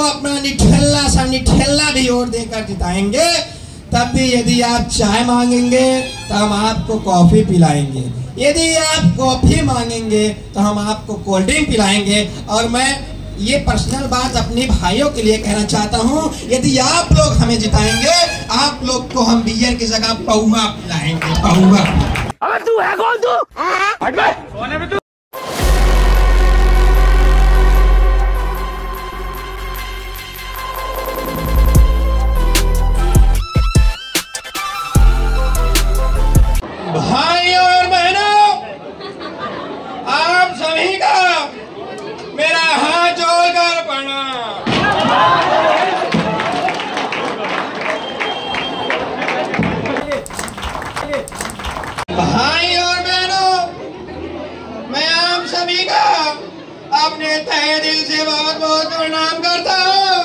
अपना निठल्ला भी और देकर जिताएंगे, तब भी यदि आप चाय मांगेंगे तो हम आपको कॉफी पिलाएंगे, यदि आप कॉफी मांगेंगे तो हम आपको कोल्ड ड्रिंक पिलाएंगे। और मैं ये पर्सनल बात अपने भाइयों के लिए कहना चाहता हूँ, यदि आप लोग हमें जिताएंगे, आप लोग को हम बियर की जगह पौवा पिलाएंगे, पौवा। अबे तू है कौन? तू हट बे, कौन है बे तू? भाइयों और बहनों, आप सभी का मेरा हाथ जोड़कर प्रणाम। भाई और बहनों, मैं आप सभी का अपने तहे दिल से बहुत बहुत प्रणाम करता हूँ।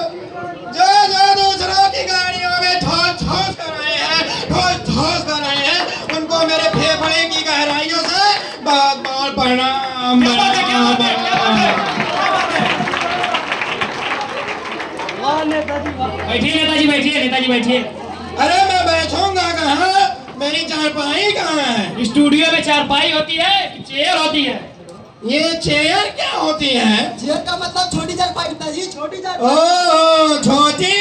जो दूसरों की गाड़ियों में ठोस कर रहे हैं, उनको मेरे फेफड़े की गहराइयों से बहुत बहुत प्रणाम। बैठिए नेताजी बैठिए। अरे मैं बैठूंगा कहाँ? मेरी चारपाई कहाँ है? स्टूडियो में चारपाई होती है कि चेयर होती है? ये चेयर क्या होती है? चेयर का मतलब छोटी चारपाई नेताजी, छोटी चारपाई। ओह, छोटी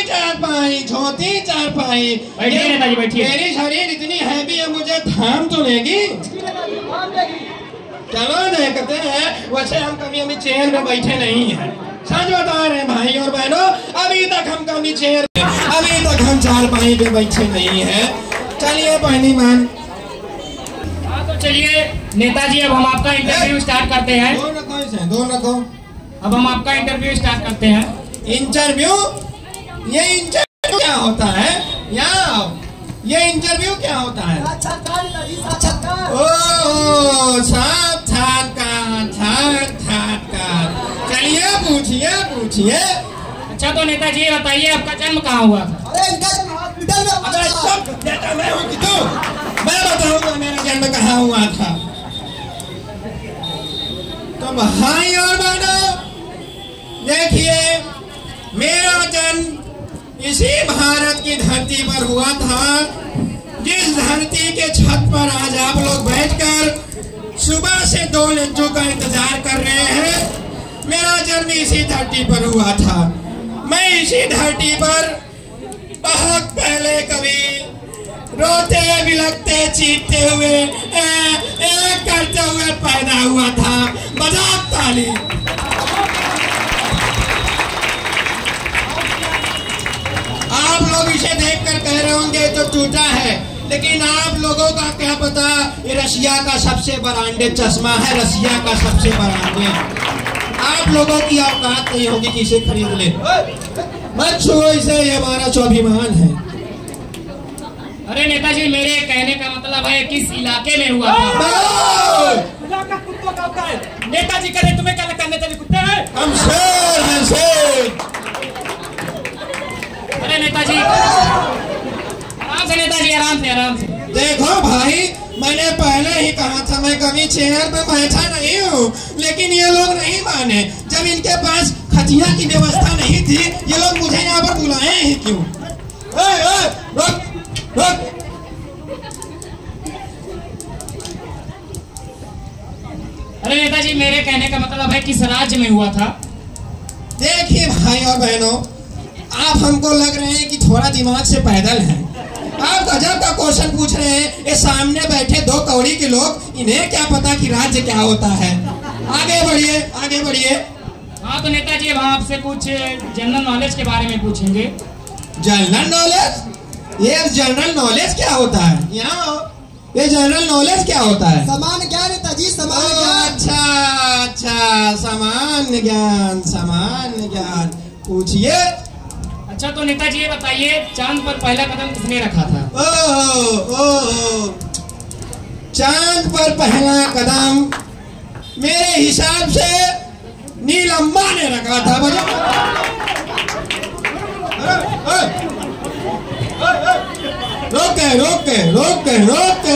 चारपाई। बैठिए नेताजी बैठिए। मेरी शरीर इतनी हैवी है, मुझे थाम तो लेगी? चलो देखते हैं। वैसे हम कभी चेयर में बैठे नहीं हैं, सच बता रहे हैं भाई और बहनों। अभी तक हम कभी चेयर में, अभी तक हम चारपाई पे बैठे नहीं हैं। चलिए पहली मान। हाँ तो चलिए नेताजी, अब हम आपका इंटरव्यू स्टार्ट करते हैं। दो रखो। अब हम आपका इंटरव्यू स्टार्ट करते हैं। इंटरव्यू? ये इंटरव्यू क्या होता है? ये इंटरव्यू क्या होता है? साक्षात्कार नेताजी, साक्षात्कार। ओह, साक्षात्कार। चलिए पूछिए। अच्छा तो नेताजी ये बताइए, आपका जन्म कहाँ हुआ था? अरे इनका जन्म हॉस्पिटल में हुआ था। मैं हूँ कि तू? मैं बताऊंगा मेरा जन्म कहाँ हुआ था। तो भाई और बहनों, देखिए, मेरा जन्म इसी भारत की धरती पर हुआ था, जिस धरती के छत पर आज आप लोग बैठकर सुबह से 2 लज्जों का इंतजार कर रहे हैं। मेरा जन्म इसी धरती पर हुआ था। मैं इसी धरती पर बहुत पहले कभी रोते बिलखते चीखते हुए करते हुए पैदा हुआ था। बजाओ ताली। आप लोग इसे देखकर कह रहे होंगे तो टूटा है, लेकिन आप लोगों का क्या पता, ये रशिया का सबसे ब्रांडेड चश्मा है, रशिया का सबसे ब्रांडेड। आप लोगों की औकात नहीं होगी कि इसे खरीद ले। मत छुओ इसे, ये हमारा स्वाभिमान है। अरे नेताजी, मेरे कहने का मतलब है किस इलाके में हुआ था? इलाका कुत्तों का होता है। नेताजी करे, तुम्हें क्या लगता है नेताजी कुत्ते हैं? हम शेर हैं, शेर। अरे नेताजी आराम से। देखो भाई, मैंने पहले ही कहा था मैं कभी चेयर पे बैठा नहीं हूँ, लेकिन ये लोग नहीं माने। जब इनके पास खटिया की व्यवस्था नहीं थी, ये लोग मुझे यहाँ पर बुलाए ही क्यों? रुक। अरे नेताजी, मेरे कहने का मतलब है किस राज्य में हुआ था? देखिए भाई और बहनों, आप हमको लग रहे हैं कि थोड़ा दिमाग से पैदल हैं। आप गजब का क्वेश्चन पूछ रहे हैं। ये सामने बैठे 2 कौड़ी के लोग, इन्हें क्या पता कि राज्य क्या होता है? आगे बढ़िए। हाँ तो नेताजी, अब हम आपसे कुछ जनरल नॉलेज के बारे में पूछेंगे। General knowledge? ये जनरल नॉलेज क्या होता है? ये जनरल नॉलेज क्या होता है? सामान्य ज्ञान नेताजी, सामान्य ज्ञान। अच्छा, सामान्य ज्ञान। पूछिए। अच्छा तो नेताजी ये बताइए, चांद पर पहला कदम किसने रखा था? चांद पर पहला कदम मेरे हिसाब से नील अम्मा ने रखा था। रोक के।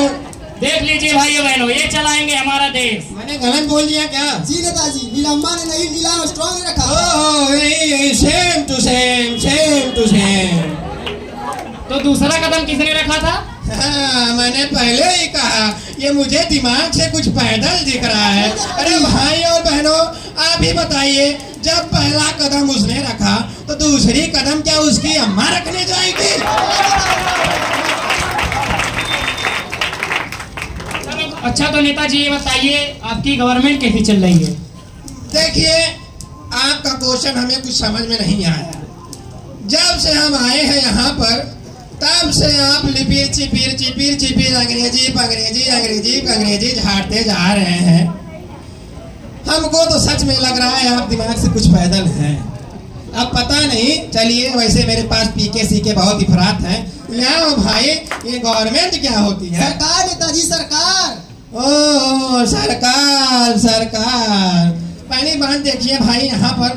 देख लीजिए भाइयों बहनों, ये चलाएंगे हमारा देश। मैंने गलत बोल दिया क्या? जी नेताजी, नीलम्मा ने नहीं, नीलम स्ट्रॉन्ग ने रखा। ओह यही same to same, same to same. तो दूसरा कदम किसने रखा था? हाँ, मैंने पहले ही कहा, ये मुझे दिमाग से कुछ पैदल दिख रहा है। अरे भाई और बहनों, आप ही बताइए, जब पहला कदम उसने रखा तो दूसरी कदम क्या उसकी अम्मा रखने जाएगी? अच्छा तो नेताजी ये बताइए, आपकी गवर्नमेंट कैसी चल रही है? देखिए, आपका क्वेश्चन हमें कुछ समझ में नहीं आया। जब से हम आए हैं यहाँ पर, तब से आप लिपिर चिपिर अंग्रेजी झाड़ते जा रहे हैं। हमको तो सच में लग रहा है आप दिमाग से कुछ पैदल हैं। अब पता नहीं, चलिए वैसे मेरे पास पीके सीके बहुत इफरात हैं। यहाँ भाई, ये गवर्नमेंट क्या होती है? सरकार नेताजी, सरकार। ओ सरकार, सरकार। पहली बात देखिए भाई, यहाँ पर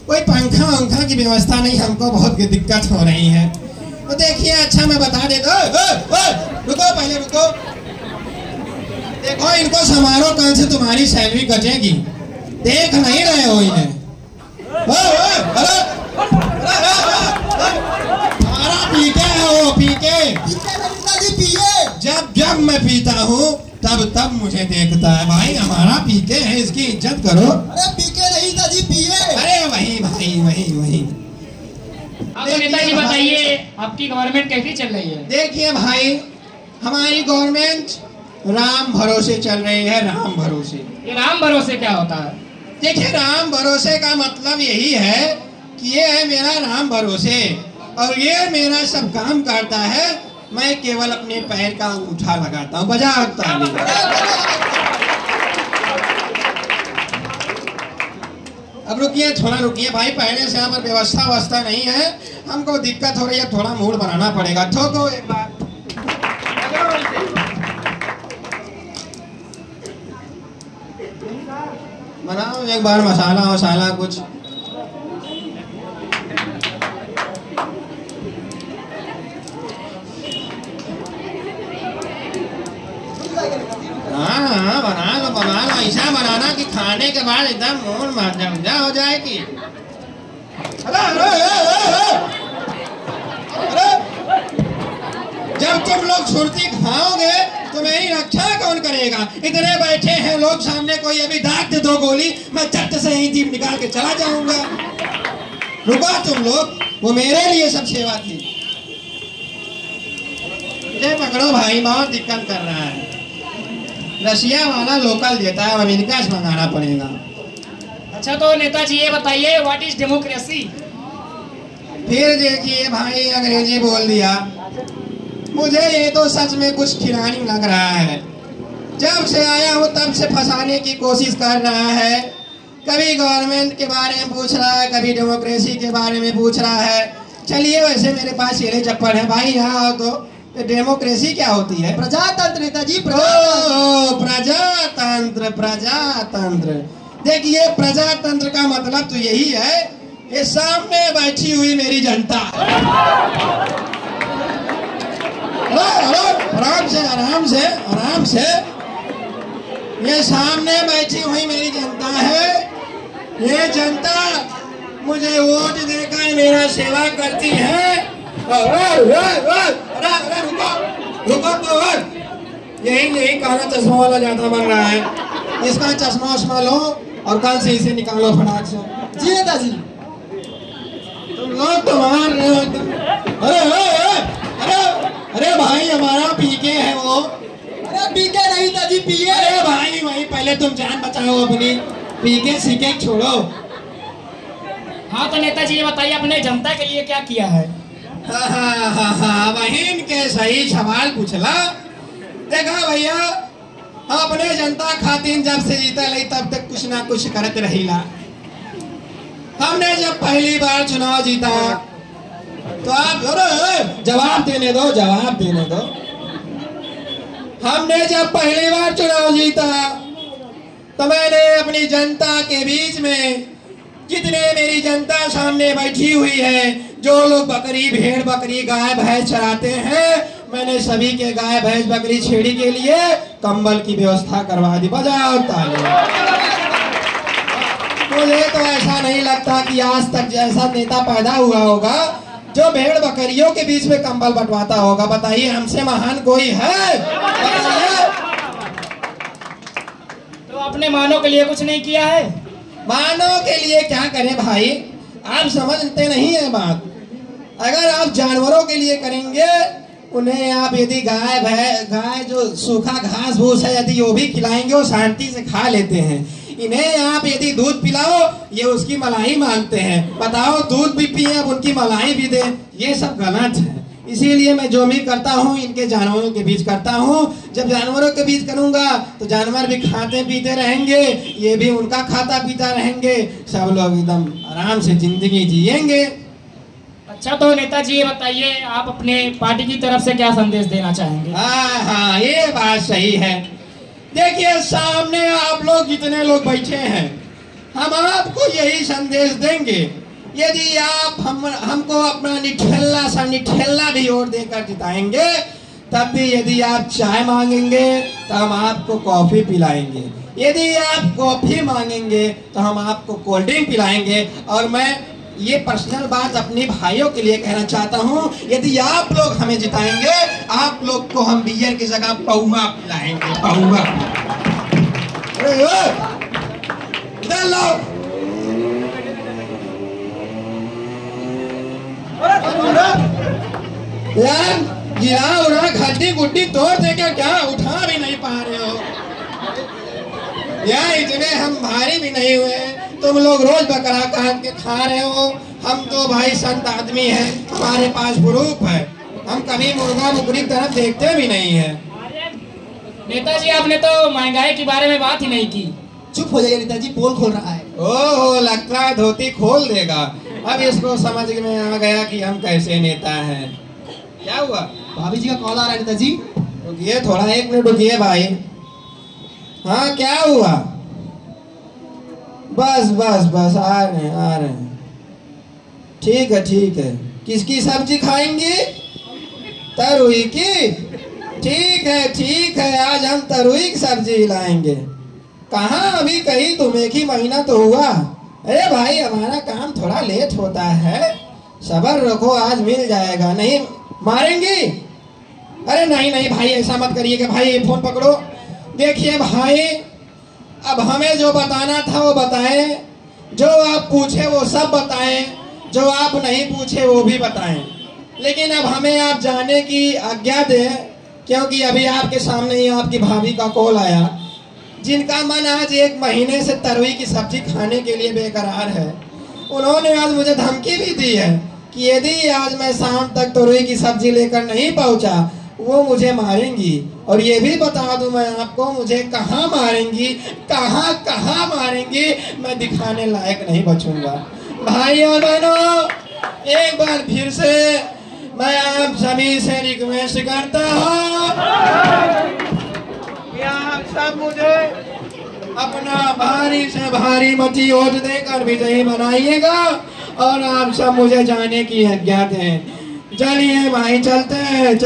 कोई पंखा वंखा की व्यवस्था नहीं, हमको बहुत दिक्कत हो रही है। तो देखिए, अच्छा मैं बता देता हूँ, रुको पहले रुको। देखो इनको संभालो, कल से तुम्हारी सैलरी कटेगी। देख नहीं रहे हो इन्हें? हमारा पीके है वो, पीके। नेताजी पिए। जब जब मैं पीता हूँ तब तब मुझे देखता है। भाई हमारा पीके है, इसकी इज्जत करो। अरे पीके नहीं नेताजी, पिए। अरे वही भाई, वही। आप तो नेताजी बताइए, आपकी गवर्नमेंट कैसी चल रही है? देखिए भाई, हमारी गवर्नमेंट राम भरोसे चल रही है, राम भरोसे। ये राम भरोसे क्या होता है? देखिए, राम भरोसे का मतलब यही है कि ये है मेरा राम भरोसे, और ये मेरा सब काम करता है। मैं केवल अपने पैर का अंगूठा लगाता हूँ, बजाता नहीं। अब रुकिए, थोड़ा रुकिए भाई, पहले से यहाँ पर व्यवस्था नहीं है, हमको दिक्कत हो रही है, थोड़ा मूड बनाना पड़ेगा। ठोको एक बार, बनाओ एक बार मसाला वसाला कुछ। हाँ, बना लो, ऐसा बनाना कि खाने के बाद एकदम मूड मजा हो जाएगी। अरे जब तुम लोग छुर्ती खाओगे तो मेरी रक्षा कौन करेगा? इतने बैठे हैं लोग सामने, कोई अभी दाग दे दो गोली, मैं झट से ही जीप निकाल के चला जाऊंगा। रुको तुम लोग, वो मेरे लिए सब सेवा थी। मुझे पकड़ो भाई, बहुत दिक्कत कर रहा है। रशिया वाला लोकल देता है, अमेरिका से मंगाना पड़ेगा। अच्छा तो नेताजी ये बताइए, व्हाट इज डेमोक्रेसी? फिर देखिए भाई, अंग्रेजी बोल दिया। मुझे ये तो सच में कुछ खिलानी लग रहा है। जब से आया हूँ तब से फंसाने की कोशिश कर रहा है। कभी गवर्नमेंट के बारे में पूछ रहा है, कभी डेमोक्रेसी के बारे में पूछ रहा है। चलिए, वैसे मेरे पास चेले चप्पल है भाई, यहाँ आओ तो। डेमोक्रेसी क्या होती है? प्रजातंत्र नेताजी, प्रजातंत्र। प्रजातंत्र। देखिए, प्रजातंत्र का मतलब तो यही है, ये सामने बैठी हुई मेरी जनता। आराम से। ये सामने बैठी हुई मेरी जनता है। ये जनता मुझे वोट देकर मेरा सेवा करती है। रुको तो, यही काला चश्मा वाला ज्यादा बन रहा है। इसका चश्मा उश्मा लो और कल से इसे निकालो फटाक से। जी नेताजी। तुम लोग तो मार रहे हो। अरे भाई, हमारा पीके है वो। अरे पीके नहीं नेताजी, पिए। अरे भाई पहले तुम जान बचाओ अपनी, पीके सीके छोड़ो। हाँ तो नेताजी ये बताइए, अपने जनता के लिए क्या किया है? बहन के सही सवाल पूछला। देखा भैया, हम अपने जनता खातिर जब से जीता ली तब तक कुछ ना कुछ करते रहीला। हमने जब पहली बार चुनाव जीता तो आप जवाब देने दो। हमने जब पहली बार चुनाव जीता तो मैंने अपनी जनता के बीच में, जितने मेरी जनता सामने बैठी हुई है, जो लोग बकरी भेड़ बकरी गाय भैंस चराते हैं, मैंने सभी के गाय भैंस बकरी छेड़ी के लिए कंबल की व्यवस्था करवा दी। बजाओ ताली। मुझे तो ऐसा नहीं लगता कि आज तक जैसा नेता पैदा हुआ होगा जो भेड़ बकरियों के बीच में कंबल बंटवाता होगा। बताइए हमसे महान कोई है? बताइए। तो आपने मानव के लिए कुछ नहीं किया है? मानव के लिए क्या करें भाई, आप समझते नहीं है बात। अगर आप जानवरों के लिए करेंगे, उन्हें आप यदि गाय जो सूखा घास भूस है यदि वो भी खिलाएंगे, वो शांति से खा लेते हैं। इन्हें आप यदि दूध पिलाओ, ये उसकी मलाई मांगते हैं। बताओ, दूध भी पिए अब उनकी मलाई भी दे, ये सब गलत है। इसीलिए मैं जो भी करता हूँ इनके जानवरों के बीच करता हूँ। जब जानवरों के बीच करूँगा तो जानवर भी खाते पीते रहेंगे, ये भी उनका खाता पीता रहेंगे, सब लोग एकदम आराम से जिंदगी जिएंगे। अच्छा, तो नेताजी ये बताइए, आप अपने पार्टी की तरफ से क्या संदेश देना चाहेंगे? हाँ, ये बात सही है। देखिए, सामने आप लोग जितने लोग बैठे हैं, हम आपको यही संदेश देंगे, यदि आप हमको अपना निठेला भी वोट देकर जिताएंगे, तब भी यदि आप चाय मांगेंगे तो हम आपको कॉफी पिलाएंगे, यदि आप कॉफी मांगेंगे तो हम आपको कोल्ड ड्रिंक पिलाएंगे। और मैं ये पर्सनल बात अपने भाइयों के लिए कहना चाहता हूँ, यदि आप लोग हमें जिताएंगे, आप लोग को हम बियर की जगह पौवा पिलाएंगे। पौवा। इधर लो। यार गिरा उड़ा खड्डी गुड्डी तोड़ देकर क्या उठा भी नहीं पा रहे हो यार, इतने हम भारी भी नहीं हुए। तुम लोग रोज बकरा काट के खा रहे हो, हम तो भाई संत आदमी हैं, हमारे पास प्रूफ है, हम कभी मुर्गा मुर्गी तरफ देखते भी नहीं है। नेताजी, आपने तो महंगाई के बारे में बात ही नहीं की। चुप हो जाइए नेताजी, पोल खोल रहा है। ओहो, लगता है धोती खोल देगा। अब इसको समझ में आ गया कि हम कैसे नेता हैं। क्या हुआ? भाभी जी का कॉल आ रहा है नेताजी। रुकिए थोड़ा, 1 मिनट रुकिए भाई। हाँ, क्या हुआ? बस आ रहे हैं। ठीक है। किसकी सब्जी खाएंगी? तरुई की? ठीक है, आज हम तरुई की सब्जी लाएंगे। कहाँ अभी कहीं तुम, 1 ही महीना तो हुआ। अरे भाई, हमारा काम थोड़ा लेट होता है, सब्र रखो, आज मिल जाएगा। नहीं मारेंगी? अरे नहीं भाई, ऐसा मत करिए कि भाई फोन पकड़ो। देखिए भाई, अब हमें जो बताना था वो बताएं, जो आप पूछे वो सब बताएं, जो आप नहीं पूछे वो भी बताएं। लेकिन अब हमें आप जाने की आज्ञा दें, क्योंकि अभी आपके सामने ही आपकी भाभी का कॉल आया, जिनका मन आज 1 महीने से तरुई की सब्जी खाने के लिए बेकरार है। उन्होंने आज मुझे धमकी भी दी है कि यदि आज मैं शाम तक तरुई की सब्जी लेकर नहीं पहुंचा, वो मुझे मारेंगी। और ये भी बता दूं मैं आपको, मुझे कहाँ मारेंगी, कहाँ मारेंगी, मैं दिखाने लायक नहीं बचूंगा। भाई और बहनों, एक बार फिर से मैं आप सभी से रिक्वेस्ट करता हूँ कि आप सब मुझे अपना भारी से भारी मची वोट देकर विजयी बनाइएगा, और आप सब मुझे जाने की आज्ञा दें। चलिए भाई, चलते हैं।